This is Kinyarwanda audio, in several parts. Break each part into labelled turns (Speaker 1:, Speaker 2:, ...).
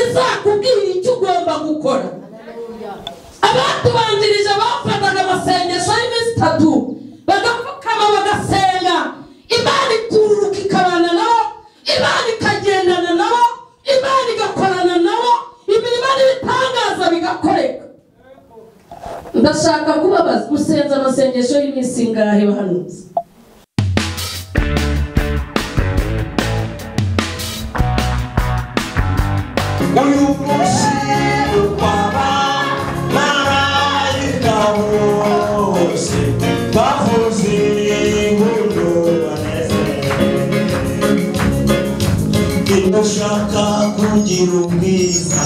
Speaker 1: izakubwira icyo ugomba gukora. Abatubanjirije bafataga amasengesho y'iminsi 3 bagapfukama bagasenga, Imana ikururuka ikabana nabo, Imana ikagendana nabo, Imana igakorana nabo, imirimo n'ibitangaza bigakoreka. Ndashaka kubabaza, musenza amasengesho y'iminsi ingahe bahanuzi?
Speaker 2: Ushaka kugira ubwiza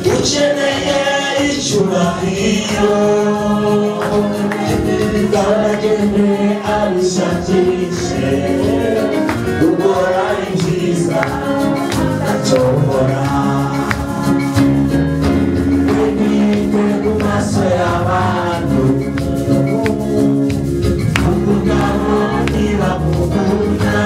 Speaker 2: ukeneye icyubahiro bw'abageni abishakishe gukora ibyiza atobora wibite ku maso y'abantu umugabo ntibamukunda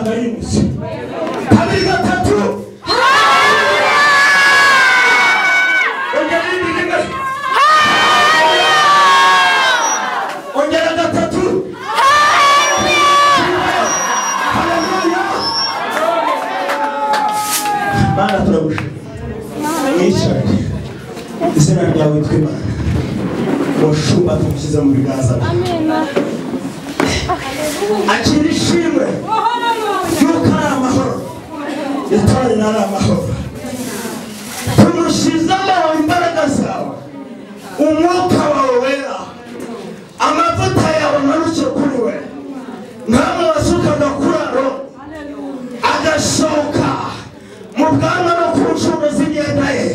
Speaker 3: ugasanga yimutse kabiri gatatu ongera gatatu Mana turagushimira mwishare izina ryawe twimana mushumba tumushyize mu biganza akira ishimwe yuko ari amahoro itorero ari amahoro tumushyizemo imbaraga zawe umwuka wawe wera amavuta yawe amanuke kuri we nkamwe wasukaga kuri aro agashoka mu bwanwa no ku nshuro z'imyenda ye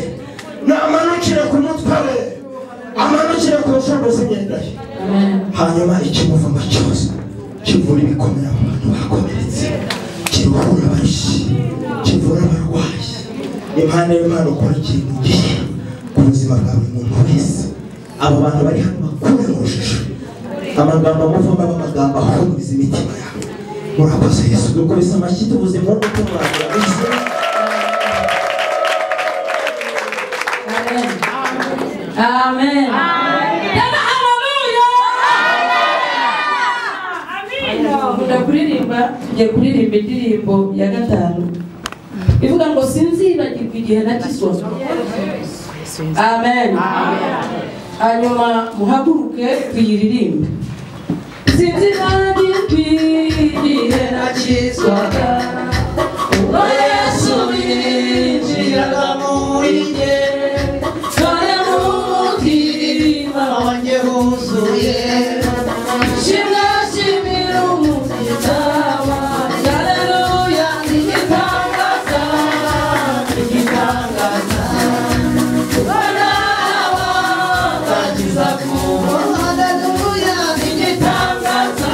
Speaker 3: namanukire ku mutwe we amanukire ku nshuro z'imyenda ye hanyuma ikimuvuma cyose kivura ibikomere abantu bakomeretse kiruhura abarushye kivura abarwayi impande y'Imana ukora ikintu gihe ku buzima bwa buri muntu wese abo bantu bari hano bakure mu rujijo amagambo amuvamo amagambo ahumuriza imitima yawe murakoze Yesu dukubise amashyi tuvuze mu nkuko murakoze
Speaker 1: Amen. Tugiye kuririmba indirimbo ya gatanu ivuga ngo sinzibagirwa igihe nakizwa. Amen. Hanyuma muhaguruke tuyiririmbe. Sinzibagirwa igihe nakizwaga ubwo Yesu yinjiraga muri njye kare mu mutima wanjye huzuye shimira umukiza wanjye haleluya igitangaza ubona watangiza kuba haleluya igitangaza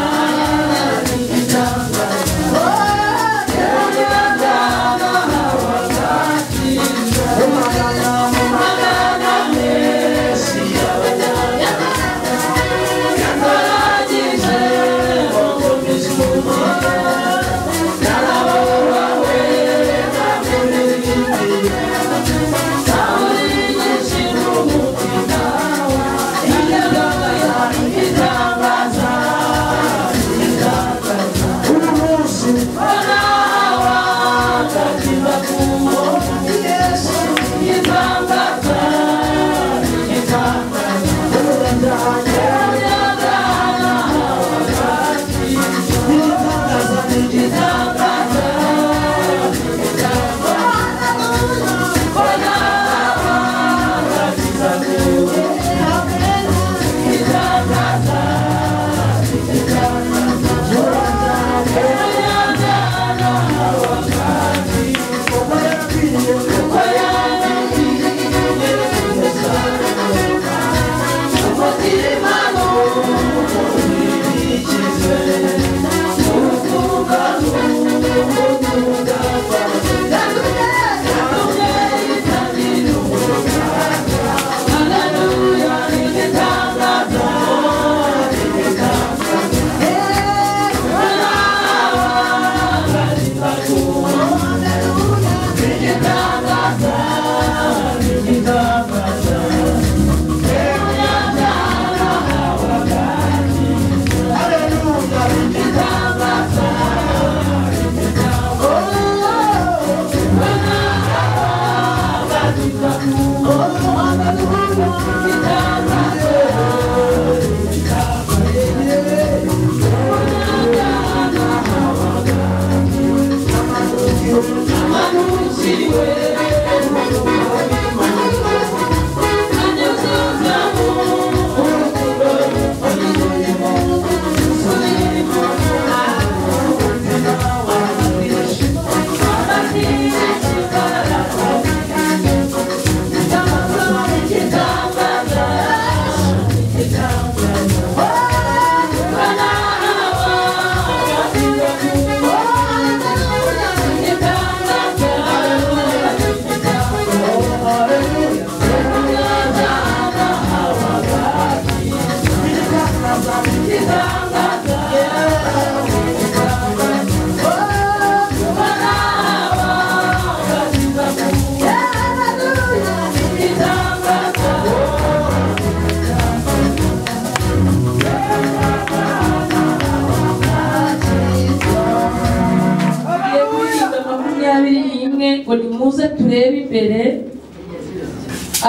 Speaker 1: ngo nimuze turebe imbere.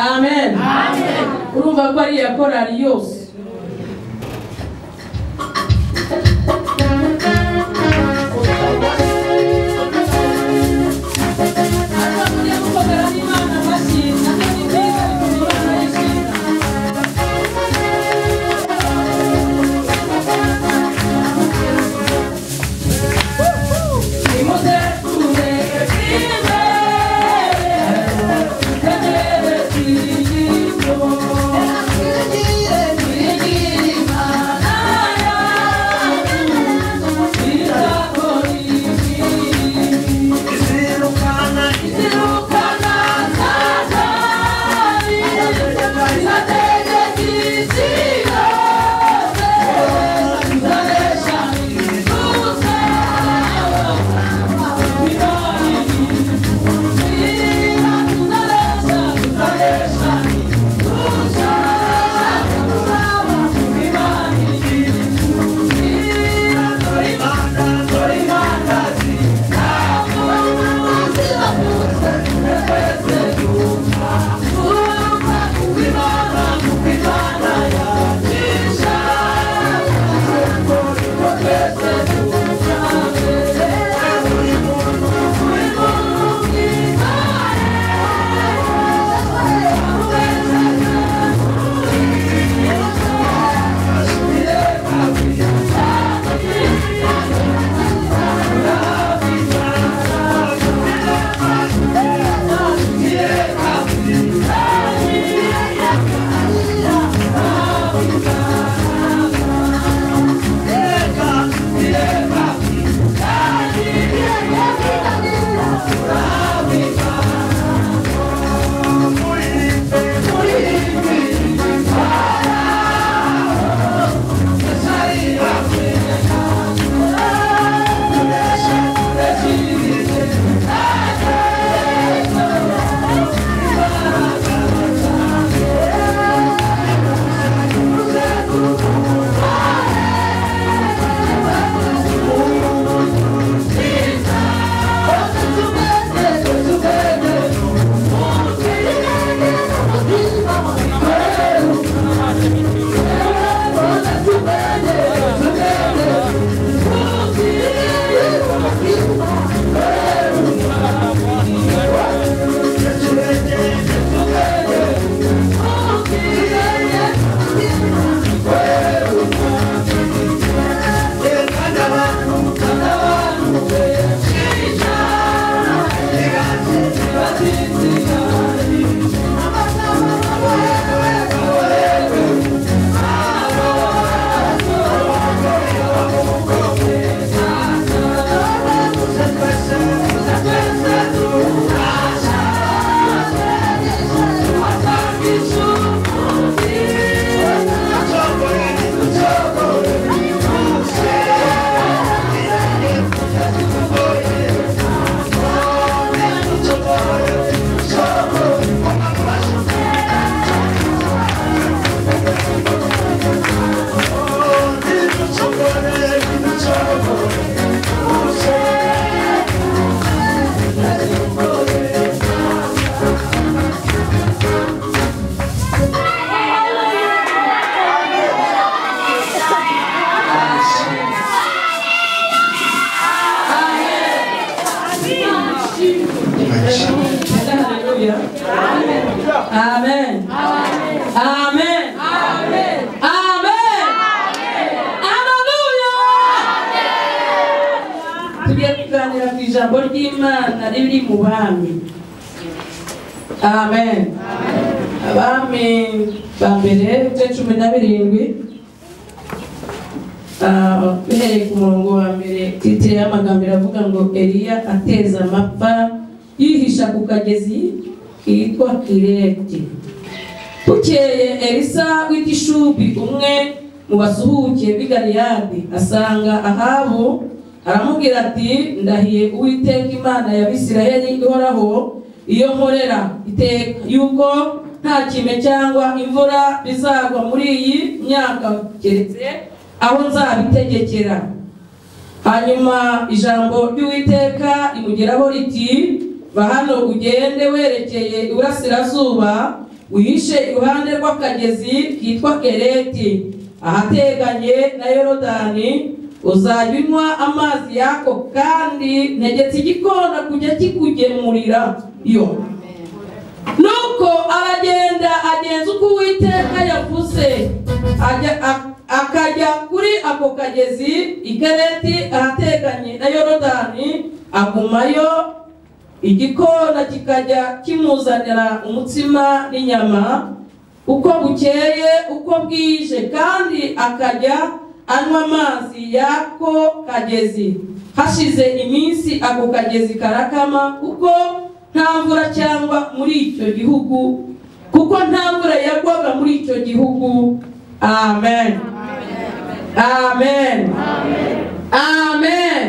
Speaker 1: Amen. Urumva ko ari iya korali yose.
Speaker 4: Amen. Amen. Amen. Amen. Amen. Hallelujah. Tugiye kuganira ku ijambo ry'Imana riri mu bami. Amen. Abami ba mbere 17 bihereye ku murongo wa mbere, titire y'amagambo iravuga ngo Eliya ateza amapfa yihisha ku kagezi kitwa Kireti. Bukeye Elisa w'igishubi umwe mu basuhuke b'i Galeyadi asanga Ahabu, aramubwira ati ndahiye Uwiteka Imana ya Bisirayeli ihoraho iyo nkorera iteka yuko nta kime cyangwa imvura bizagwa muri iyi myaka keretse aho nzabitegekera. Hanyuma ijambo ry'Uwiteka imugeraho riti bahano ugende werekeye iburasirazuba uhishe iruhande rw'akagezi kitwa Kereti ahateganye na Yorodani uzajya unywa amazi yako kandi ntegetse igikona kujya kikugemurira yo. Nuko aragenda agenza uko Uwiteka yavuze akajya kuri ako kagezi Kereti ahateganye na Yorodani agumayo. Igikona kikajya kimuzanira umutsima n'inyama uko bukeye uko bwije, kandi akajya anywa amazi yako kagezi. Hashize iminsi ako kagezi karakama kuko nta mvura cyangwa muri icyo gihugu, kuko nta mvura yagwaga muri icyo gihugu. Amen. Amen. Amen.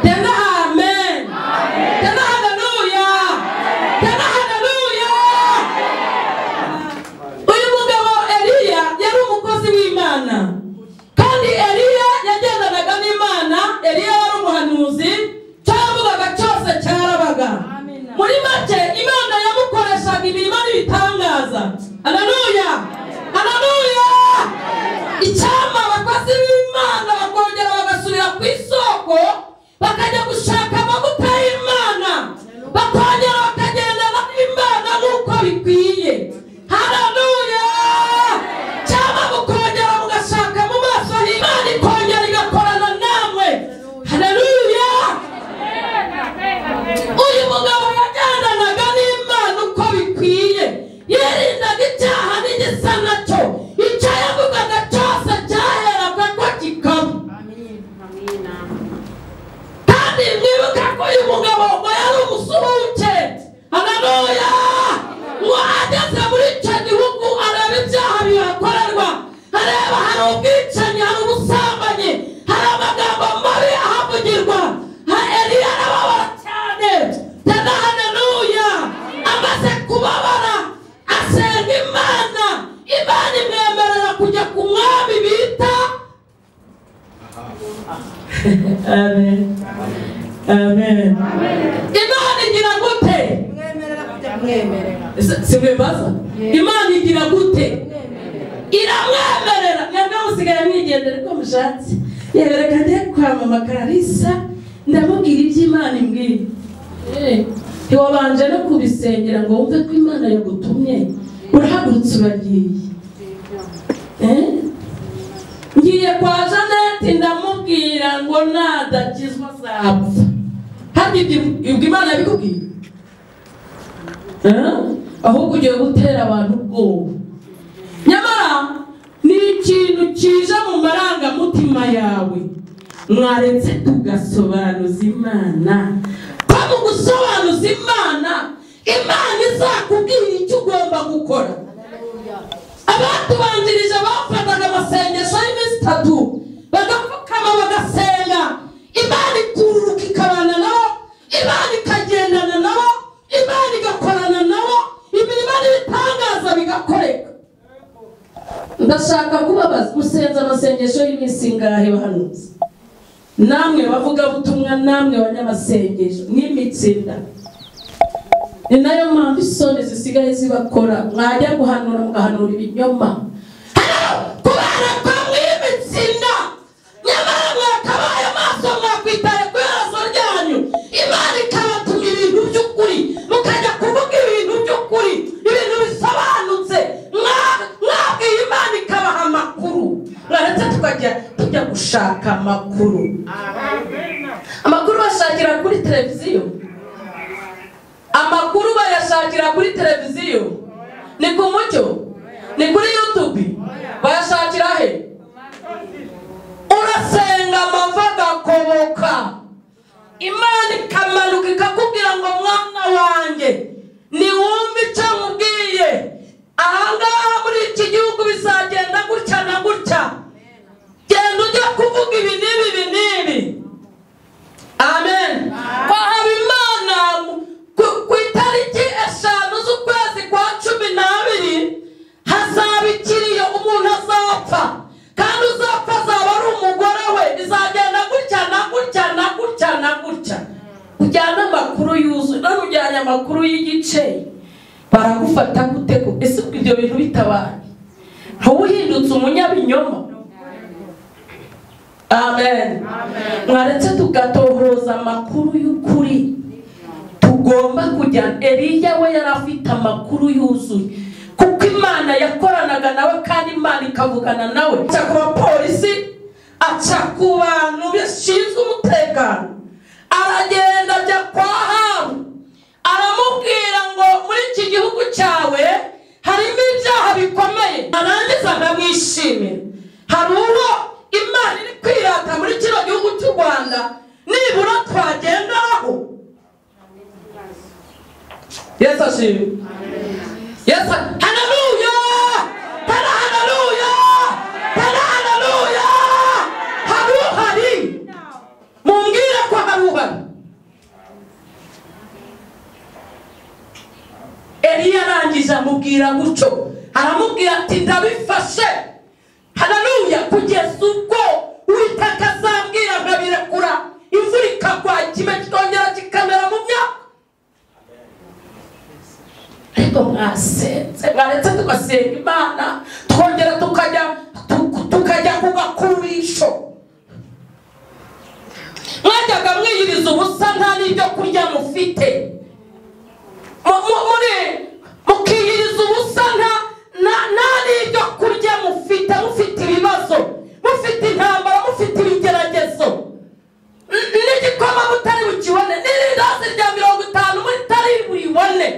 Speaker 4: Tena amen. Tena haleluya. Tena haleluya. Uyu mugabo Eliya yari umukozi w'Imana, kandi Eliya yagendanaga n'Imana. Eliya yari umuhanuzi, cyavugaga cyose cyarabaga. Muri make Imana yamukoreshaga imirimo n'ibitangaza. Haleluya. Haleluya. Icyama abakozi b'Imana bakongera bagasubira ku isoko bakajya gushaka amavuta y'Imana, bakongera bakagendana n'Imana nk'uko bikwiye. Haleluya. Cyama mukongera mugashaka mu maso y'Imana ikongera igakorana namwe. Haleluya. Uyu mugabo yagendanaga n'Imana uko bikwiye, yirindaga icyaha n'igisa nacyo. Icyo yavugaga cyose cyaheraga ko kikaba. Kandi mwibuka ko uyu mugabo ngo yari umusuhuke. Haleluya. Ngo ageze muri icyo gihugu areba ibyaha bihakorerwa, areba hari ubwicanyi, hari ubusambanyi, hari amagambo mabi ahavugirwa. Eliya arababara cyane. Tena haleluya. Amaze kubabara asenga Imana. Imana imwemerera kujya ku mwami bita Amen. Amen. Imana igira gute? Simwebaza. Imana igira gute? Iramwemerera. Mwebwe musigaye mwigendera ko mushatse. Yebereka nde kwa mama Clarissa ndamubwira iby'Imana imbwira. Ntiwabanje no kubisengera ngo wumve ko Imana yagutumye. Urahagurutse uragiye. Ngiye kwa Jeanette ndamubwira ngo nadakizwa azapfa. Hadi ibyo Imana yabikubwiye? Ahubwo ugiye gutera abantu ubwoba. Nyamara ni ikintu kije mu marangamutima yawe. Mwaretse tugasobanuza Imana. Mu gusobanuza Imana, Imana izakubwira icyo ugomba gukora. Abatubanjirije bafataga amasengesho y'iminsi 3 bagapfukama bagasenga. Imana ikururuka ikabana nabo, Imana ikagendana nabo, Imana igakorana nabo, imirimo n'ibitangaza bigakoreka. Ndashaka kubabaza, musenza amasengesho y'iminsi ngahe bahanuzi? Namwe bavuga butumwa, namwe banyamasengesho n'imitsinda. Ni nayo mpamvu isoni zisigaye zibakora. Mwajya guhanura mugahanura ibinyoma. Kubera ko mwimitsinda, nyamara mwakabaye amaso mwakwitaye ku iherezo ryanyu. Imana ikabatuma ibintu by'ukuri, mukajya kuvuga ibintu by'ukuri, ibintu bisobanutse. Mwabwiye Imana ikabaha amakuru. Mwaretse tujya gushaka amakuru. Amakuru bashakira kuri televiziyo. Amakuru bayashakira kuri televiziyo. Ni ku Mucyo, ni kuri YouTube. Bayashakira he? Urasenga amava gakoboka, Imana ikamanuka ikakubwira ngo mwana wanjye niwumve icyo nkubwiye. Ahangaha muri iki gihugu bizagenda gutya na gutya. Genda ujya kuvuga ibi n'ibi. Amen. Kwa Habimana ku itariki 5 z'ukwezi kwa 12 hazaba ikiriyo, umuntu azapfa, kandi uzapfa azaba ari umugore we. Bizagenda gutya na gutya na gutya na gutya. Kujyana amakuru yuzuye. None bazanye amakuru y'igice baragufata gute ko ese ibyo bintu bitabaye ntubuhindutse umunyabinyoma. Amen. Mwaretse tugatohoza amakuru y'ukuri tugomba kujya. Eliya we yari afite amakuru yuzuye kuko Imana yakoranaga nawe kandi Imana ikavugana nawe. Aca ku bapolisi, aca ku bantu bashinzwe umutekano, aragenda ajya kwa Ahabu aramubwira ngo muri iki gihugu cyawe harimo ibyaha bikomeye. Arangiza ndamwishimira. Hari uwo Imana iri kwirata muri kino gihugu cy'u Rwanda nibura twagenderaho. Yesu ashimwe. Yesu, haleluya, haleluya, haleluya. Hari mumbwire ko hari. Eliya arangije amubwira guco, aramubwira ati ndabifashe, haleluya, kugeza ubwo Uwiteka azambwira nkabirekura, imvura ikagwa, ikime kitongera kikamera mu myaka. Ariko mwasenze, mwaretse tugasenga Imana, twongera tukajya kugakurisho. Mwajyaga mwiyiriza ubusa nta n'ibyo kurya mufite, mukiyiriza ubusa nta n'ibyo kurya mufite ibibazo, mufite intambara, mufite ibigeragezo, n'igikoma mutari bukibone, n'irindazi rya 50 mutari buribone.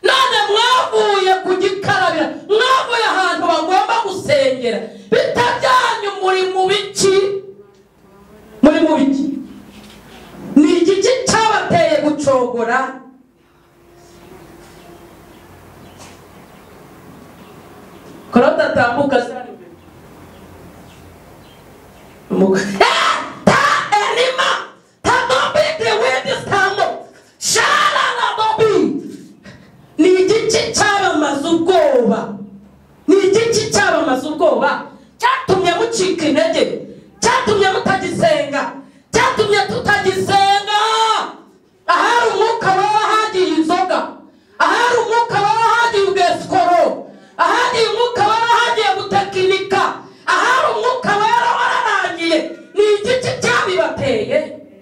Speaker 4: None mwavuye kugikarabira, mwavuye ahantu bagomba gusengera, bitajyanye muri mu biki. Ni igiki cyabateye gucogora? Korota tambuka sana. Enima, tadombite wedi stamo. Shala na dobi. Ni igiki cyabamaze ubwoba. Cyatumye mucika intege, cyatumye mutagisenga, cyatumye tutagisenga. Ahari umwuka wera hagiye inzoga, ahari umwuka wera hagiye ubwesikoro, ahari umwuka wera hagiye gutekinika, ahari umwuka wera wararangiye. Ni igiki cyabibateye?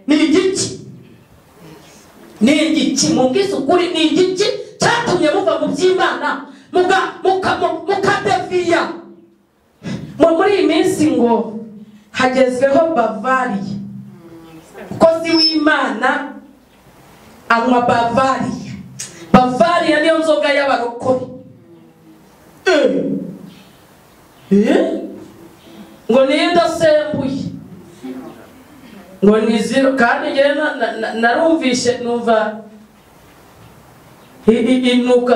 Speaker 4: Ni igiki mubwize ukuri? Ni igiki cyatumye muva mu by'Imana mukadeviya? Muri iyi minsi ngo hagezweho Bavariya. Umukozi w'Imana anywa Bavariya niyo nzoga y'abarokore. Ngo niyo idasembuye, ngo ni zero. Kandi njyewe narumvishe numva inuka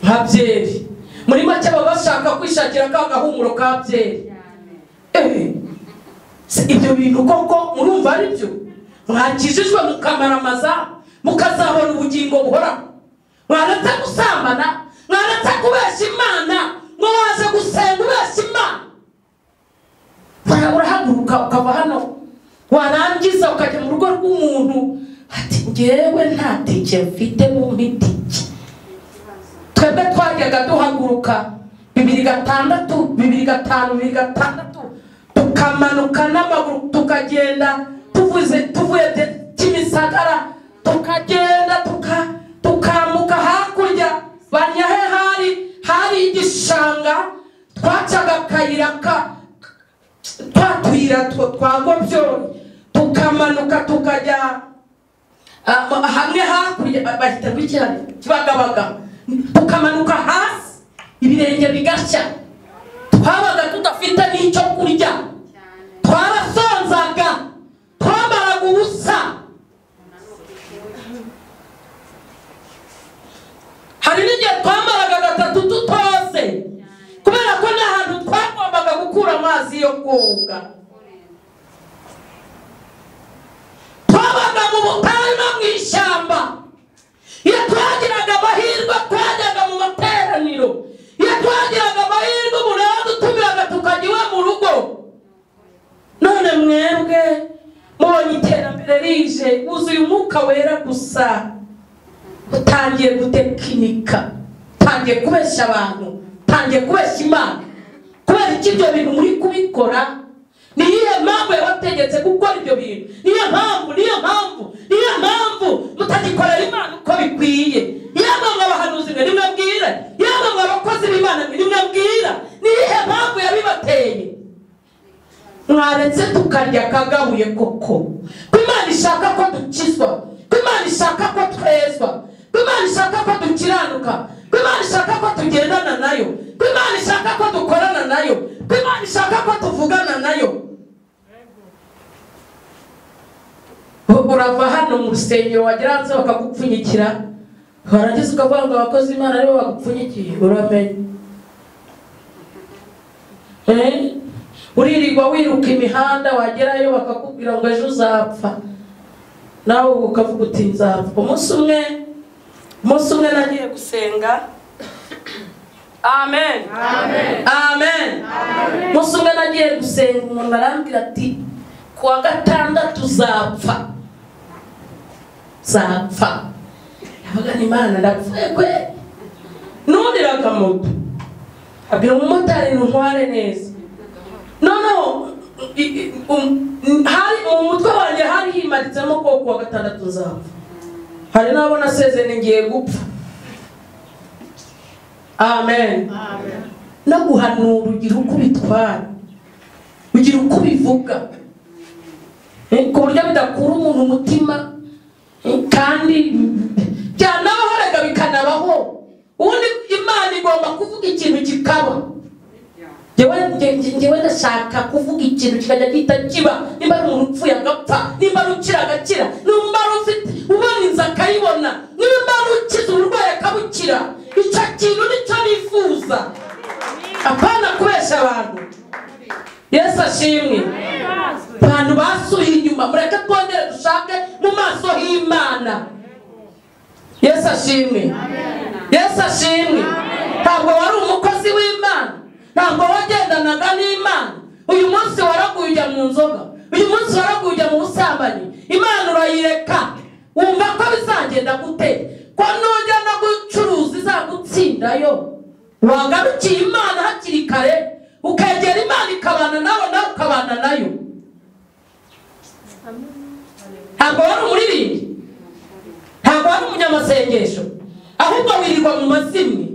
Speaker 4: nka byeri. Muri make baba bashaka kwishakira ka gahumuro ka byeri. Ibyo bintu koko murumva ari byo? Mwakijijwe mukamaramaza, mukazabona ubugingo buhoraho. Mwaretse gusambana, mwaretse kubeshya Imana, mwaje gusenga ubeshya Imana. Urahaguruka ukava hano, warangiza ukajya mu rugo rw'umuntu ati ngewe nta tike mfite mu mitike. Twebwe twajyaga duhaguruka 2006, 2005, tukamanuka n'amaguru tukagenda tuvuye Kimisagara, tukagenda tukamuka hakurya Banyahe, hari igishanga twacaga akayira twatwira twagobyo, tukamanuka tukajya hamwe hakurya bahita bw'ikirari Kibagabaga, tukamanuka hasi ibirenge bigashya. Twabaga tudafite n'icyo kurya, twarasonzaga, twamaraga ubusa. Hari n'igihe twamaraga 3 tutose kubera ko n'ahantu twagombaga gukura amazi yo koga. Twabaga mu butayu no mu ishyamba. Iyo twagiraga amahirwe twajyaga mu materaniro, iyo twagiraga amahirwe umuntu dutumiraga tukajya iwe mu rugo. None mwebwe mubonye iterambere rije, wuzuye umwuka wera gusa, utangiye gutekinika, utangiye kubeshya abantu, utangiye kubeshya Imana. Kubera iki ibyo bintu muri kubikora? Niyo mpamvu yabategetse gukora ibyo bintu. Niyo mpamvu mutagikorera Imana uko bikwiye. Yaba abahanuzi mwe nimwabwira, yaba abakozi b'Imana mwe nimwabwira. Niyo mpamvu yabibateye. Mwaretse tukarya kagabuye koko. Ko Imana ishaka ko dukizwa, ko Imana ishaka ko twezwa, ko Imana ishaka ko dukiranuka, ko Imana ishaka ko tugendana nayo, ko Imana ishaka ko dukorana nayo, ko Imana ishaka ko tuvugana nayo. Urava hano mu rusengero wagira hanze bakagupfunyikira, warangiza ukavuga ngo abakozi Imana aribo bagupfunyikiye, uramenye. Uririrwa wiruka imihanda, wagerayo bakakubwira ngo ejo uzapfa, nawe ukavuga uti nzapfa. Umunsi umwe nagiye gusenga. Amen. Umunsi umwe nagiye gusenga, umuntu arambwira ati kuwa gatandatu uzapfa. Yavuga ni Imana ndapfuye kwe. Nundiraga moto, abwira umumotari ntware neza. No hari umutwe wanjye hari himaditsemo ko kuwa gatandatu uzapfa. Hari nabo nasezeranye ngiye gupfa. Amen. No guhanura ugira uko bitwara, ugira uko bivuga, ku buryo bidakura umuntu umutima, kandi byanabaho rega bikanabaho. Ubundi Imana igomba kuvuga ikintu kikaba. Njyewe ndashaka kuvuga ikintu kikajya gihita kiba. Nimba ari umuntu upfuye agapfa, nimba ari ukira agakira, nimba ari ufite ubona inzu akayibona, nimba ari ukize uburwayi akabukira. Icyo kintu nicyo nifuza, apana kubesha abantu. Yesu ashimwe. Abantu basuye inyuma, mureke twongere dushake mu maso h'Imana. Yesu ashimwe. Yesu ashimwe. Ntabwo wari umukozi w'Imana, ntabwo wagendanaga n'Imana. Uyu munsi waraguye ujya mu nzoga, uyu munsi waraguye ujya mu busambanyi. Imana urayireka, wumva ko bizagenda gute? Ko nujya no gucuruza izagutsindayo. Wagarukiye Imana hakiri kare, ukegera Imana ikabana nawe, nawe ukabana nayo. Ntabwo wari umuririmbyi, ntabwo wari umunyamasengesho, ahubwo wirirwa mu mazimwe,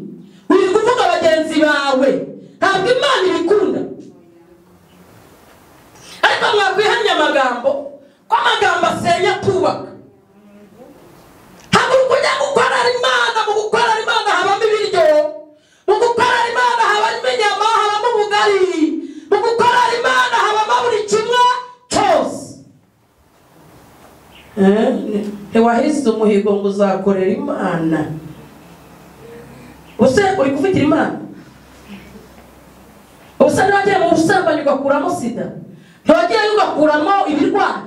Speaker 4: wirirwa uvuga bagenzi bawe. Ntabwo Imana ibikunda. Ariko mwakwihanya amagambo, ko amagambo asenya tubaka. Ntabwo kujya gukorera Imana, mu gukorera Imana habamo ibiryo, mu gukorera Imana habamo inyama, habamo ubugari, mu gukorera Imana habamo buri kimwe cyose. Ntiwahize umuhigo ngo uzakorera Imana. Use uri kuvugira Imana? Use ntiwagiye mu busambanyi ugakuramo sida? Ntiwagiye ugakuramo ibirwara?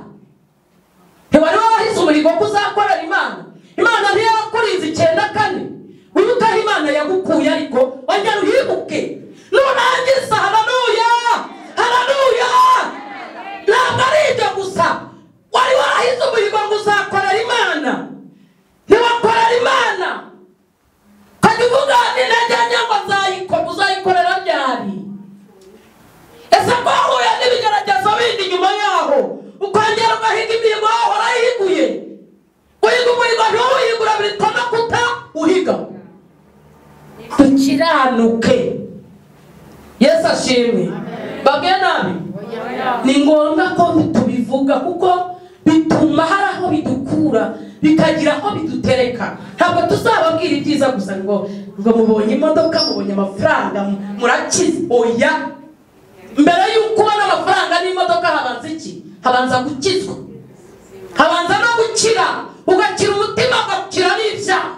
Speaker 4: Ntiwari wahize umuhigo ko uzakorera Imana? Imana ntiyakurinze 9-4. Wibuka aho Imana yagukuye, ariko ongera uhibuke. Nurangiza haleluya, haleluya. Ntabwo ari ibyo gusa, wari warahize umuhigo ngo uzakorera Imana, ntiwakorera Imana. Kajya uvuga ninajyanye ngo uzayikorera ryari? Ese ko wahuye n'ibigeragezo bindi nyuma yaho, ukongera ugahiga imihigo yaho warayihiguye? Uhiga umuhigo ntuwihigura bitwa no kuta uhiga. Dukiranuke. Yesu ashimwe. Babwiye nabi, ni ngombwa ko tubivuga, kuko bituma hari aho bidukura, bikagira aho bidutereka. Ntabwo tuzababwira ibyiza gusa ngo mubonye imodoka, mubonye amafaranga, murakize. Oya, mbere y'uko ubona amafaranga n'imodoka habanza iki? Habanza gukizwa, habanza no gukira. Ugakira umutima, ugakira n'ibyaha.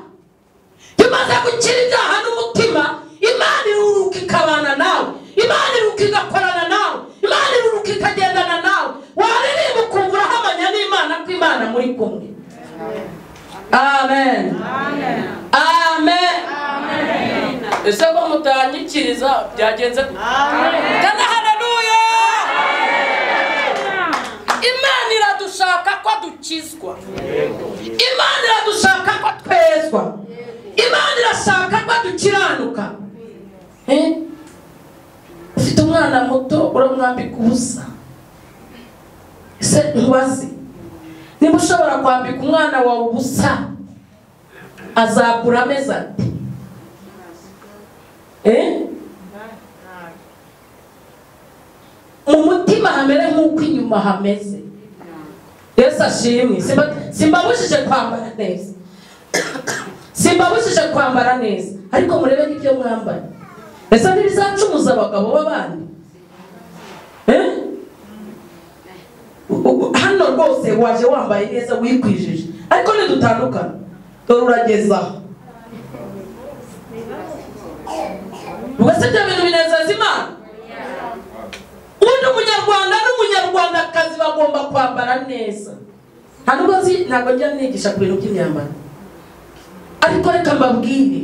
Speaker 4: Umaze gukira ibyaha n'umutima, Imana iruruka ikabana nawe, Imana iruruka igakorana nawe, Imana iruruka ikagendana nawe. Waririmba ukumva urahamanya n'Imana ko Imana muri kumwe. Amen. Amen. Ese ko mutanyikiriza byagenze gute? Kana haleluya. Imana iradushaka ko dukizwa, Imana iradushaka ko twezwa, ufite umwana muto uramwambika ubusa. Se ntubazi niba ushobora kwambika umwana wawe ubusa azakura ameze ate? Mu mutima hamere nk'uko inyuma hameze. Yesu ashimwe. Simbabujije kwambara neza, simbabujije kwambara neza, ariko murebe n'ibyo mwambaye. Ese ntibizacumuza abagabo b'abandi? Hano rwose waje wambaye neza wikwijije, ariko ntidutandukana. Dore uragezaho. Ubwo bya bintu binezeza Imana. Undi umunyarwanda n'umunyarwandakazi bagomba kwambara neza. Ntabwo njya nigisha ku bintu by'imyambaro, ariko reka mbabwire,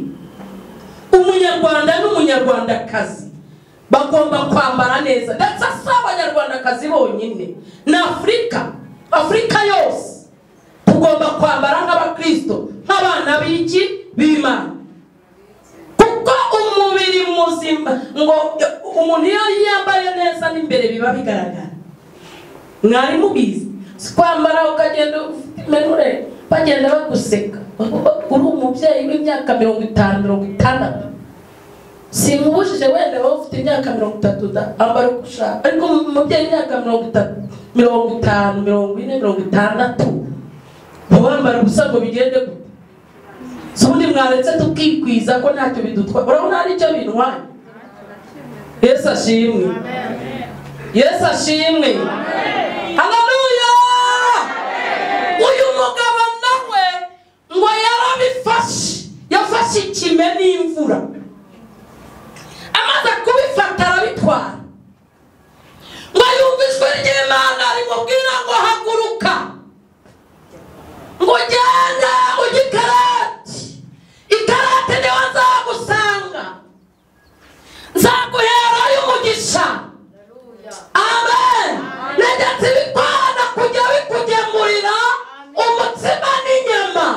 Speaker 4: umunyarwanda n'umunyarwandakazi bagomba kwambara neza. Ndetse si abanyarwandakazi bonyine, na Afurika yose tugomba kwambara nk'abakristo, nk'abana b'Imana. Kuko umubiri muzima, ngo umuntu iyo yambaye neza n'imbere biba bigaragara. Mwari mubizi kwambara ukagenda menure bagenda baguseka, uri umubyeyi w'imyaka 50-60. Simubujije wenda wowe ufite imyaka 30 ambara uko ushaka, ariko umubyeyi w'imyaka 30-50-40-60 wambara ubusa ngo bigende gute? Ubundi mwaretse tukikwiza ko ntacyo bidutwara. Urabona ari cyo bintwaye. Yesu ashimwe. Yesu ashimwe. Haleluya. Uyu mugabo nawe ngo yafashe ikime n'imvura, amaze kubifata arabitwara. Ngo yumvishwe ry'Imana rimubwira ngo haguruka, ngo genda ikarate niwe nzagusanga, nzaguherayo umugisha. Amen. Negetse ibikwana kujya bikugemurira umutsima n'inyama.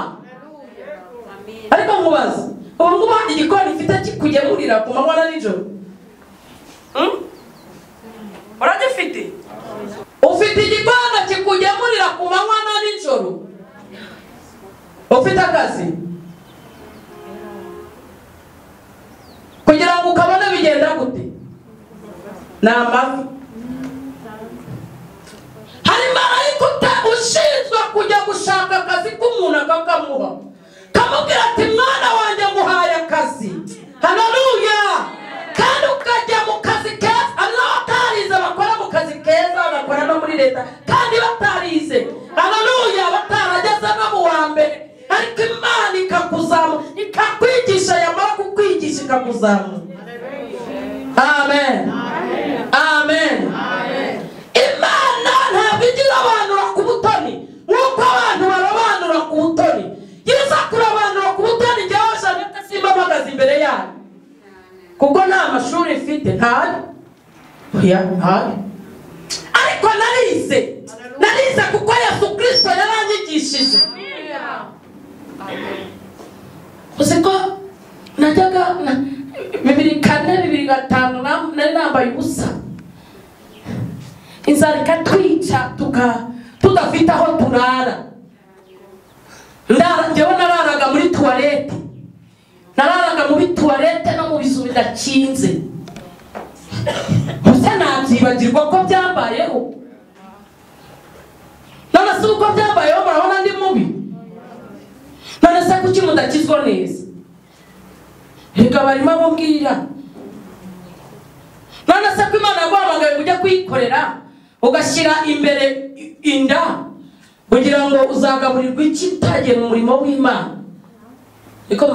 Speaker 4: Ariko nkubaza, ubu ngubu igikoni ifite kikugemurira ku manywa na nijoro? Uragifite? Ufite igikwana kikugemurira ku manywa na nijoro? Ufite akazi kugira ngo ukabone bigenda gute? N'amafi. Hari marayika ushinzwe kujya gushaka akazi k'umuntu akakamuha, kamubwira ati mwana wanjye nguhaye akazi. Haleluya. Kandi ukajya mu kazi keza. Abatarize bakora mu kazi keza, bakora no muri leta kandi batarize. Haleluya. Batarageze no mu wa mbere, ariko Imana ikakuzamu, ikakwigisha, yamara kukwigisha ikakuzamu. Amen. Amen. Imana ntabwo igira abantu ku butoni nk'uko abantu barabanura ku butoni. Yesu kurabanura ku butoni njyewe Jeannette simbamagaza imbere yayo, kuko nta mashuri mfite, ntayo. Ariko narize kuko Yesu Kristo yaranyigishije. Uziko najyaga 2004-2005 nari nambaye ubusa, inzara ikatwica tudafite aho turara. Njyewe nararaga muri tuwarete, no mu bizu bidakinze. Gusa nabyibagirwa ko byambayeho. None se uko byambayeho murabona ndi mubi? None se kuki mudakizwa neza? Reka barimo bambwira. None se ko Imana yaguhamagaye kujya kwikorera ugashyira imbere inda kugira ngo uzagaburirwa iki utagiye mu murimo w'Imana? Niko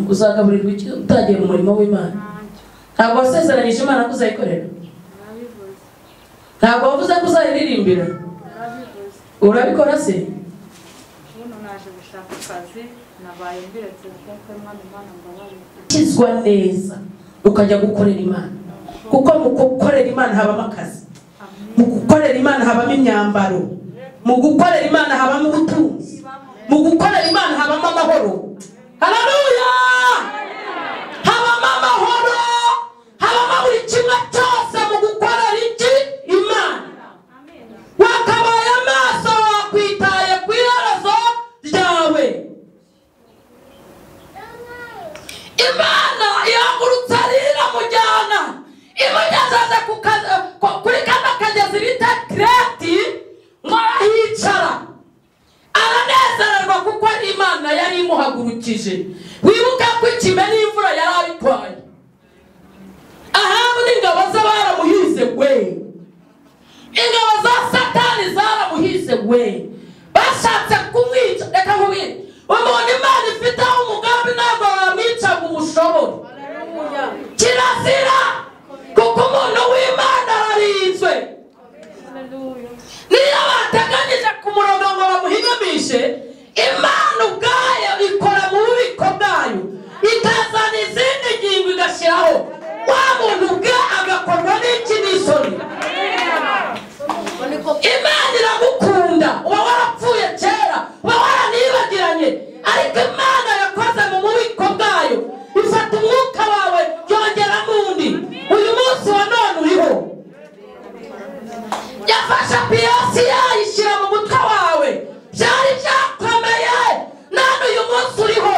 Speaker 4: uzagaburirwa iki utagiye mu murimo w'Imana? Ntabwo wasezeranyije Imana ko uzayikorera? Ntabwo wavuze ko uzayiririmbira? Urabikora se? Kizwa neza ukajya gukorera Imana, kuko mu gukorera Imana habamo akazi, mu gukorera Imana habamo imyambaro, mu gukorera Imana habamo ubutunzi, mu gukorera Imana habamo amahoro. Haleluya. Habamo amahoro. imuhagurukije. Wibuka ko ikime n'imvura yari abitwaye. Ahabu n'ingabo ze baramuhize we. Ingabo za Satani zaramuhize we. Bashatse kumwica. Reka nkubwire, umuntu Imana ifiteho umugambi ntabwo wamwica ngo umushobore. Kirazira, kuko umuntu w'Imana ararinzwe. Niyo bateganyije ku murongo ngo bamuhigamishe, Imana ubwayo ikora mu bubiko bwayo, ikazana izindi ngingo igashyiraho, wa muntu ubwe agakorwa n'iki n'isoni. Imana iragukunda, uba warapfuye kera, uba waranibagiranye, ariko Imana yakoze mu bubiko bwayo, ifata umwuka wawe yongeramo undi. Uyu munsi wa none uriho. Yafasha piyasi yayishyira mu mutwe wawe, byari byakomeye, none uyu munsi uriho.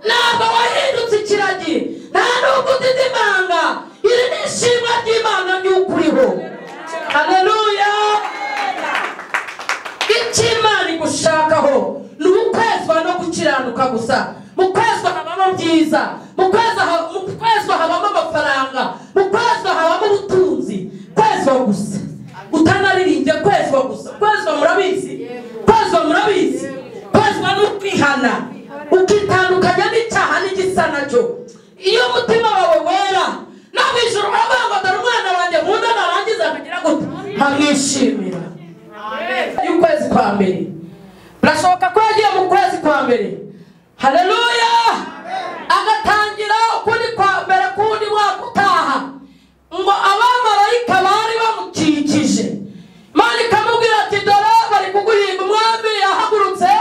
Speaker 4: Ntabwo wahindutse ikiragi, nta n'ubwo udidimanga. Iri ni ishimwe ry'Imana ry'uko uriho. Haleluya. Icyo Imana igushakaho ni ukwezwa no gukiranuka gusa. Mu kwezwa habamo byiza, mu kwezwa habamo amafaranga, mu kwezwa habamo ubutunzi. Kwezwa gusa, utanaririmbye kwezwa gusa. Kwezwa murabizi, kwezwa murabizi. Kwezwa ni ukwihana, ukitandukanya n'icyaha n'igisa nacyo. Iyo umutima wawe wera, no mu ijuru uravuga ngo dore umwana wanjye nkunda, narangiza akagira gute nkamwishimira. Y'ukwezi kwa mbere birashoboka ko yagiye mu kwezi kwa mbere. Haleluya. Agatangira ukundi kwa mbere kundi mwaka utaha, ngo abamarayika bari bamukikije. Imana ikamubwira ati dore bari kuguhiga. Umwami yahagurutse,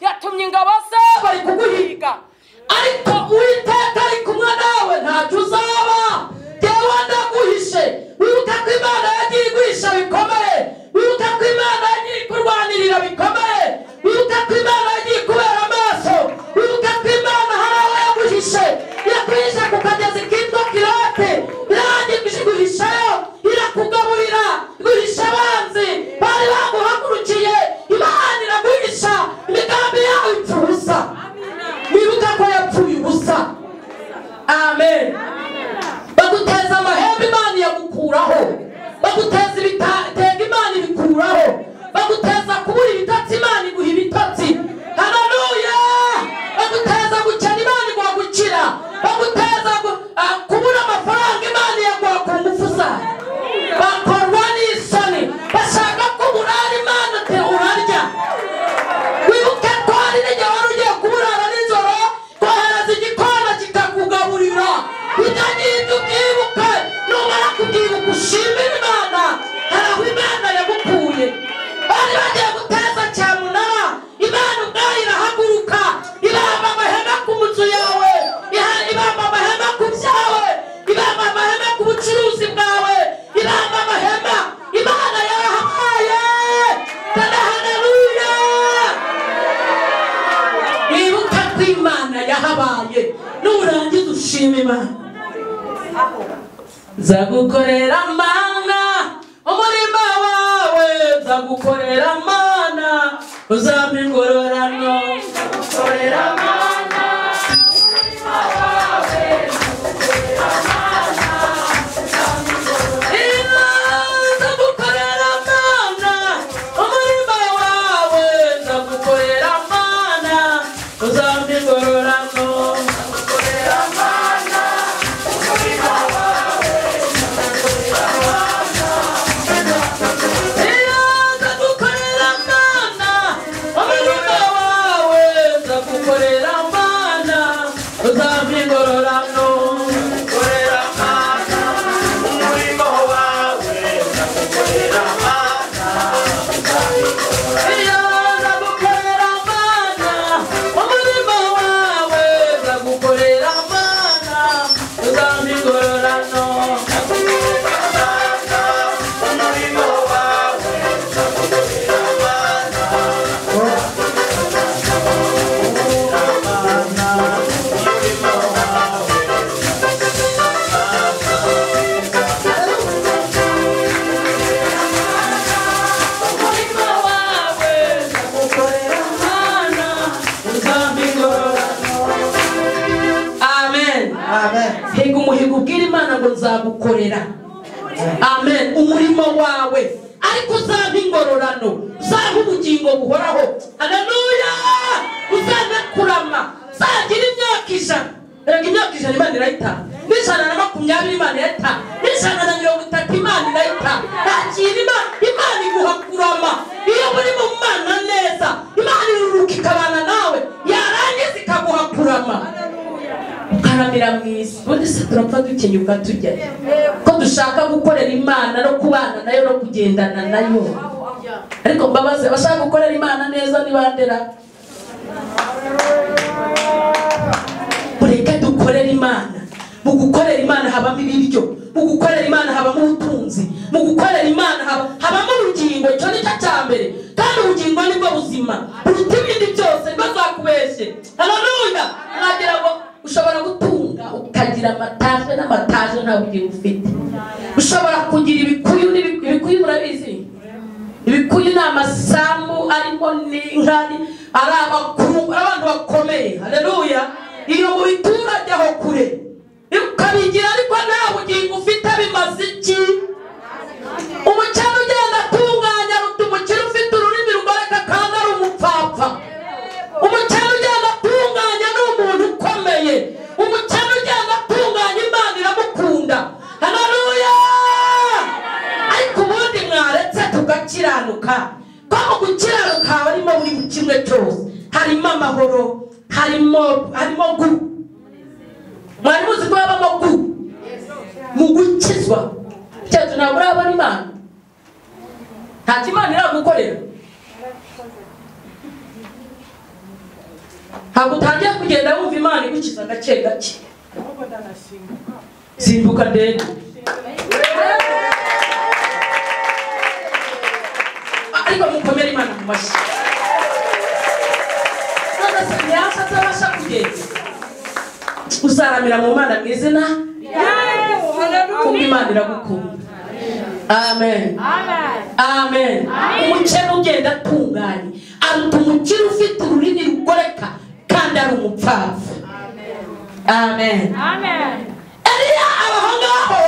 Speaker 4: yatumye ingabo ze bari kuguhiga, ariko Uwiteka ari kumwe nawe, ntacyo uzaba. Jyewe ndaguhishe. Wibuka ko Imana yagiye iguhisha bikomeye. Wibuka ko Imana yagiye kurwanirira bikomeye. Wibuka ko Imana yagiye kubera amaso. Wibuka ko Imana hari aho yaguhishe, yaguhishe ku kagezi kitwa Kirete, irangije iguhishayo, irakugaburira, iguhisha abanzi bari baguhagurukiye. Imana iraguhisha, imigambi yawe ipfa ubusa. Wibuka ko yapfuye ubusa. Amen. Baguteza amahembe, Imana yagukuraho. Baguteza ibitega, Imana ibikuraho. Baguteza kubura ibitotsi, Imana iguha ibitotsi. Haleluya. Baguteza gukena, Imana iguha gukira. Baguteza kubura amafaranga, Imana yaguha ku ngufu zayo. Bakorwa n'isoni, bashaka ko urara, Imana ati urarya. Wibuke ko hari n'igihe wari ugiye kuburara nijoro, kohereza igikona kikakugaburira. Ibyo ngibyo ubyibuke, numara kubyibuka ushimire Imana. Hari aho Imana yagukuye. Bari bagiye guteza cyamunara, Imana ubwayo irahaguruka, ibamba amahema ku nzu yawe, ibamba amahema ku byawe, ibamba amahema ku bucuruzi bwawe, ibamba amahema. Imana yarahabaye. Haleluya. Wibuka ko Imana yahabaye, nurangiza ushima Imana. Nzagukorera Mana umurima wawe, nzagukorera Mana uzampa ingororano. Nzagukorera Mana umurima wawe, nzagukorera Mana uzampa ingororano. Nzagukorera Mana umurima wawe, nzagukorera Mana uzampa ingororano. Nzagukorera Mana umurima wawe, nzagukorera Mana ngo nzagukorera. Amen. Umurimo wawe ariko uzampa ingororano, uzampa ubugingo buhoraho. Haleluya. Uzanakurama, uzagira imyaka 100. Erega imyaka 100 Imana irayitanga, n'120 Imana irayitanga, n'130 Imana irayitanga. Ntakira Imana iguha kurama. Iyo muri mu Mana neza, Imana iruruka ikabana nawe, yarangiza ikaguha kurama. Ukaramira mwisi. Ubundi se turapfa dukenyuka tujya ko dushaka gukorera Imana no kubana nayo no kugendana nayo. Ariko mbabaze bashaka gukorera Imana neza nibandera. Mureke dukorera Imana. Mu gukorera Imana habamo ibiryo, mu gukorera Imana habamo ubutunzi, mu gukorera Imana habamo ubugingo. Icyo ni cyo cyambere, kandi ubugingo nibwo buzima buruta ibindi byose. Bazakubeshye. Haleluya. Nagira ngo ushobora gutunga ukagira amataje n'amataje nta bugingo ufite. Ushobora kugira ibikuyu n'ibikuyu. Murabizi ibikuyu ni amasambu arimo n'inkari, ari abakuru, abantu bakomeye. Haleluya. Iyo mu biturage aho kure ukabigira ariko nta bugingo ufite, bimaze iki? Umukene ugenda atunganya ruta umukene ufite ururimi rugoreka kandi ari umupfapfa. Umukene ugenda atunganya ni umuntu ukomeye. Umukene ugenda atunganya Imana iramukunda. Haleluya. Ariko ubundi mwaretse tugakiranuka, ko mu gukiranuka harimo buri kimwe cyose. Harimo amahoro, harimo gu. Mwari muzi ko habamo gu mu gukizwa. Cyane ntabwo urabona Imana, nta Imana iragukorera. Ntabwo utangiye kugenda wumva Imana igukiza gake gake. Simbuka ndende. Ariko mukomere Imana mu mashyi. None se ntiyasha atabasha kugenda, uzaramira mu Mana mu izina kuko Imana iragukunda. Amen. Amen. Umukene ugenda atunganye aruta umukire ufite ururimi rugoreka kandi ari umupfapfa. Amen. Eliya abaho ngaho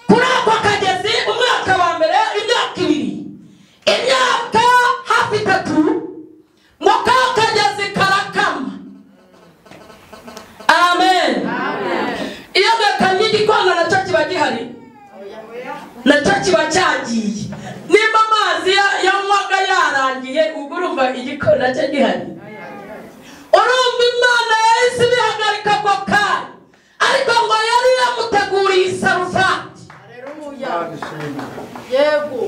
Speaker 4: kuri ako kagezi umwaka wa mbere, imyaka 2, imyaka hafi 3, ngo ka kagezi karakama. Amen. Iyo gakamye igikona nacyo kiba gihari, nacyo kiba cyagiye. Nimba amazi yanywaga yarangiye, ubwo urumva igikona cyo gihari. Urumva Imana yahise ibihagarika ako kanya, ariko ngo yari yamuteguriye isarufati.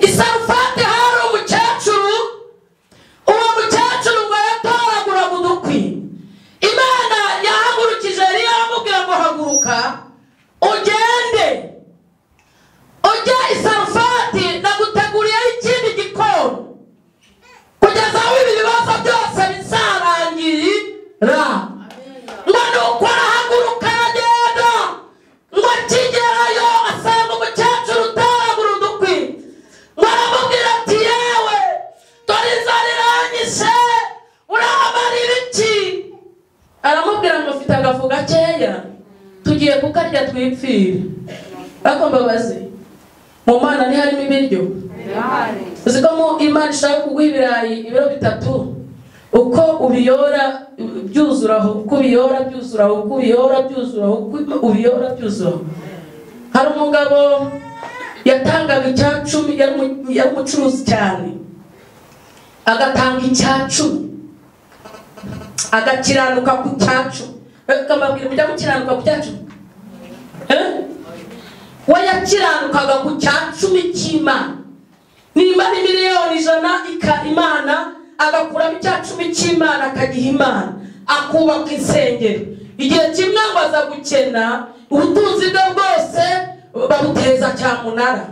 Speaker 4: Isarufati hari umukecuru, uwo mukecuru ngo yatoraguraga udukwi. Imana yahagurukije Eliya aramubwira ngo haguruka ugende ujya isarufati, naguteguriye ikindi gikoni kugeza aho ibi bibazo byose bizarangirira. Ngo nuko arahaguruka aragenda, ngo akigerayo asanga umukecuru utoragura udukwi. Ngo aramubwira ati yewe dore inzara iranyishe, uramarira iki? Aramubwira ngo mfite agafu gakeya, tugiye kukarya twipfire. Ariko mbabazi, mu Mana ntiharimo ibiryo. Uzi ko mu Imana ishaka kuguha ibirayi ibiro 3, uko ubiyora byuzuraho, uko ubiyora byuzuraho, uko ubiyora byuzuraho, uko ubiyora byuzuraho. Hari umugabo yatangaga icya 10, yari umucuruzi cyane, agatanga icya 10, agakiranuka ku cya 10. Kamabwira mujya gukiranuka ku cya 10. We yakiranukaga ku cya 10 cy'Imana. Nimba ni miliyoni 100 Imana agakuramo icya 10 cy'Imana akagiha Imana, akubaka insengero. Igihe kimwe ngo aza gukena, ubutunzi bwe bwose babuteza cyamunara,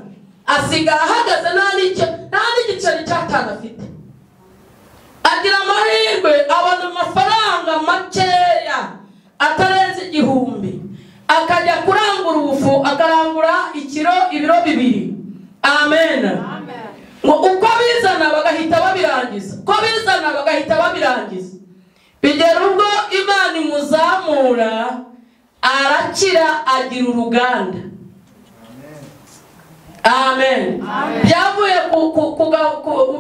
Speaker 4: asiga ahagaze nta n'igiceri cy'atanu afite. Agira amahirwe abona amafaranga makeya atarenze 1000, akajya kurangura ubufu, akarangura ibiro 2. Amen. Ngo uko bizana bagahita babirangiza, uko bizana bagahita babirangiza. Bigera ubwo Imana imuzamura, arakira, agira uruganda. Amen. Byavuye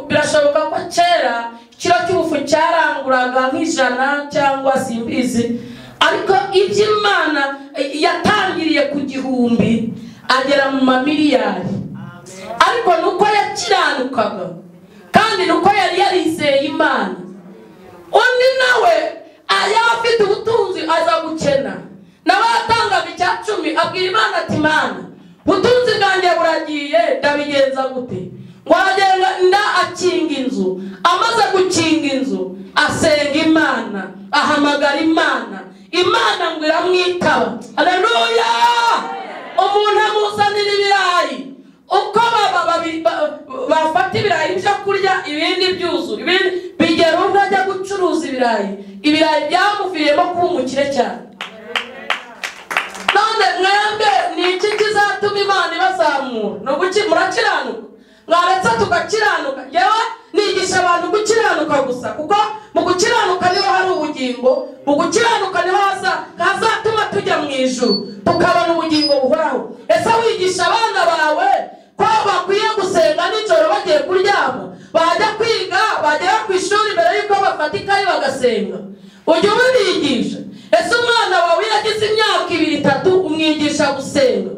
Speaker 4: birashoboka ko kera kiro cy'ubufu cyaranguraga nk'ijana cyangwa simbizi, ariko iby'Imana yatangiriye ku 1000 agera mu mamiliyari. Ariko nuko yakiranukaga kandi nuko yari yarizeye Imana. Undi nawe ayafite ubutunzi aza gukena, nawe atangaga icya 10 abwira Imana ati Imana, ubutunzi bwanjye buragiye ndabigenza gute? Wagenga nda akinga inzu, amaze gukinga inzu asenga Imana, ahamagara Imana, Imana ngo iramwitaba. Haleluya! Umuntu amuzanira ibirayi, uko bafata ibirayi byo kurya ibindi byuzura, ibindi bigera ubwo ajya gucuruza ibirayi byamuviyemo kuba umukire cyane. None mwembe ni iki kizatuma Imana ibazamura? No murakiranuka, mwaretse tugakiranuka. Yewe nigisha abantu gukiranuka gusa, kuko mu gukiranuka niho hari ubugingo, mu gukiranuka niho hazatuma tujya mu ijuru tukabona ubugingo buhoraho. Ese wigisha abana bawe ko bakwiye gusenga nijoro bagiye kuryama, bajya kwiga, bagera ku ishuri mbere yuko bafata ikayi bagasenga? Ujye ubigisha. Ese umwana wawe yagize imyaka 2-3 umwigisha gusenga?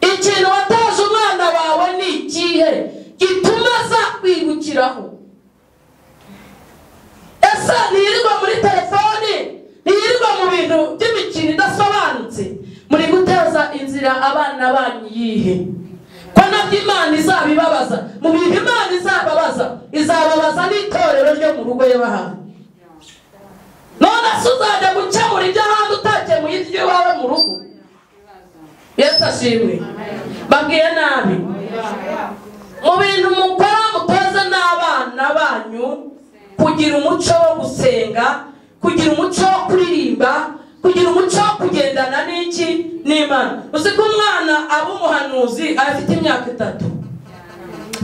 Speaker 4: Ikintu wataje umwana wawe ni ikihe gituma azakwibukiraho? Ese nirirwa muri telefoni, nirirwa mu bintu by'imikino idasobanutse, muri guteza inzira abana banyu yihe? Ko nabyo Imana izabibabaza. Mu bintu Imana izababaza n'itorero ryo mu rugo y'abahantu. None uzajya gukemura iby'ahandi utakemuye iby'iwawe mu rugo? Yesu ashimwe. Babwiye nabi. Mu bintu mukora mutoza n'abana banyu kugira umuco wo gusenga, kugira umuco wo kuririmba, kugira umuco wo kugendana n'Imana. Uzi ko umwana aba umuhanuzi afite imyaka 3.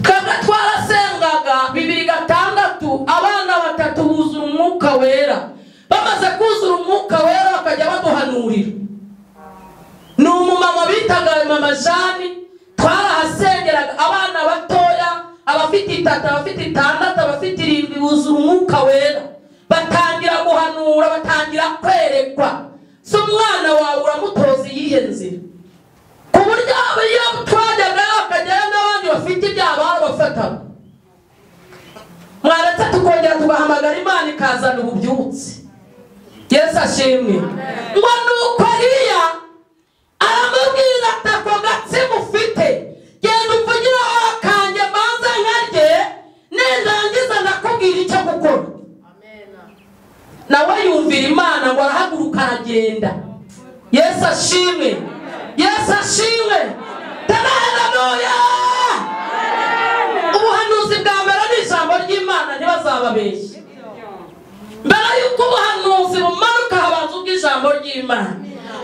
Speaker 4: Kaga twarasengaga 2006 abana 3 buzura umwuka wera. Bamaze kuzura umwuka wera bakajya baduhanurira. Ni umumama bitaga Mama Jani, twarahasengeraga abana batoya, abafite 3, abafite 6, abafite 7 buzura umwuka wera. Batangira guhanura, batangira kwerekwa. So umwana wawe uramutoza iyihe nzira? Ku buryo iyo twajyaga akajyayo n'abandi bafite ibyaha bafataga. Mwaretse tukongera tugahamagara Imana ikazana ububyutse. Yesu ashimwe. Ngo nuko Eliya aramubwira ati ako gatsima ufite genda uvugire akanje manza nkarye, nindangiza ndakubwira icyo gukora. Nawe yumvira Imana ngo arahaguruka aragenda. Yesu ashimwe. Yesu ashimwe. Haleluya! Ubuhanuzi bwa mbere ni ijambo ry'Imana, ntibazababeshye. Mbere yuko ubuhanuzi bumanuka habanza ubw'ijambo ry'Imana.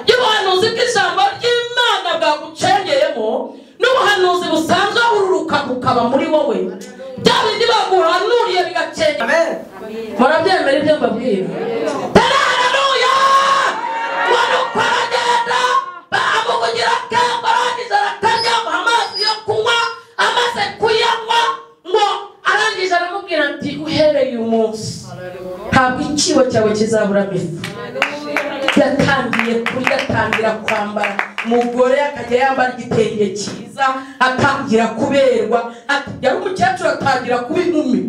Speaker 4: Iyo ubuhanuzi bw'ijambo ry'Imana bwagucengeyemo, n'ubuhanuzi busanzwe bururuka bukaba muri wowe, bya bindi baguhanuriye bigacengera. Amen. Murabyemera ibyo mbabwira? Haleluya! Wanuko aragenda bamukugira kemba arangije arakarya, amazi yo kunywa, amaze kuyanywa ngo arangije aramubwira ati uhereye umunsi ntabwo ikibo cyawe kizaburamo ifu. Yatangiye kurya, atangira kwambara. Umugore akajya yambara igitenge cyiza, atangira kuberwa. Yari umukecuru atangira kuba inkumi.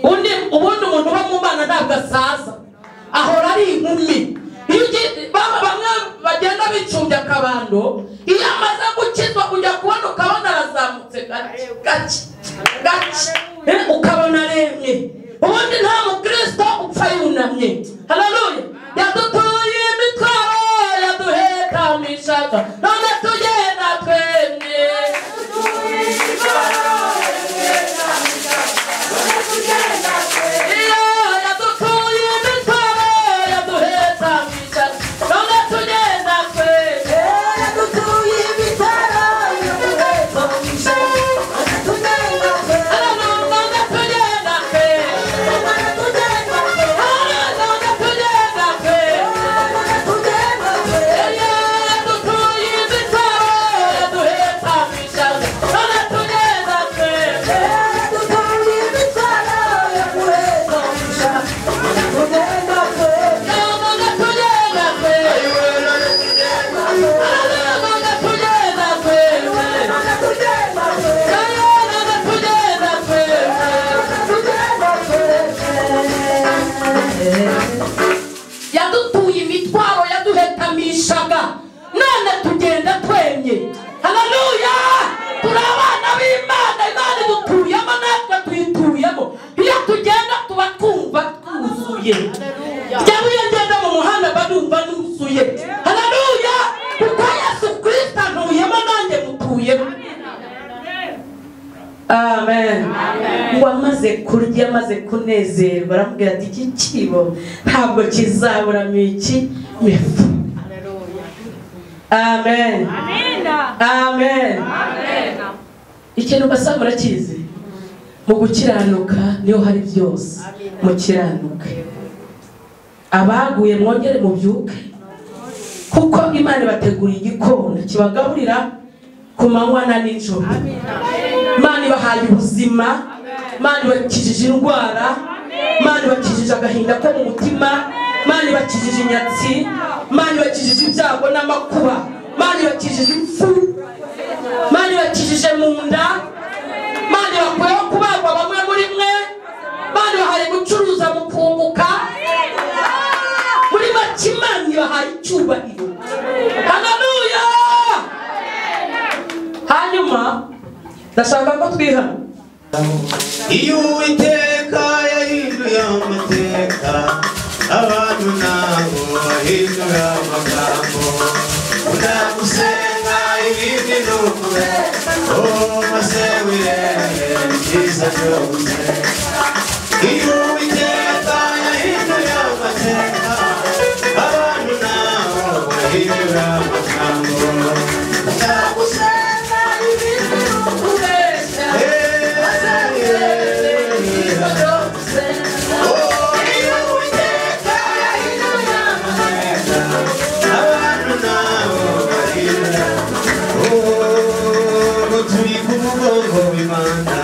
Speaker 4: Ubundi umuntu uba mu Mana ntabwo asaza, ahora ari inkumi. Bamwe bagenda bicumbya akabando, iyo amaze gukizwa ujya kubona ukabona arazamutse gake, ukabona aremye. Ubundi nta mukristo upfa yunamye. Haleluya! Yadutuye imitwaro, yaduheka mu ishaka, none tugenda twemye. ndaryubahiye ryaba iyo ngenda mu muhanda badumva nuzuye haleluya kuko Yesu Kristo antuyemo nanjye mutuyemo amen ngo amaze kurya amaze kunezerwa aramubwira ati iki kibo ntabwo kizaburamo iki mifu amen amen ikintu basa murakizi mu gukiranuka niho hari byose mukiranuke abaguye mwongere mubyuke kuko Imana ibateguriye igikona kibagaburira ku manywa na nijoro Imana ibahaye ubuzima Imana ibakijije indwara Imana ibakijije agahinda ko mu mutima Imana ibakijije inyatsi Imana ibakijije ibyago n'amakuba Imana ibakijije impfu Imana ibakijije mu nda Imana ibakuyeho kubagwa bamwe muri mwe Imana ibahaye gucuruza mukunguka muri make Imana ibahaye icyubahiro haleluya hanyuma ndashaka ko twihana
Speaker 2: iyo Uwiteka yahinduye amateka abantu nabo bahindura amagambo unagusenga ibindi nukure maze wirenge ibyiza byose iyo Uwiteka yahinduye amateka abantu nabo bahindura amagambo unagusenga ibindi nukure
Speaker 3: Imana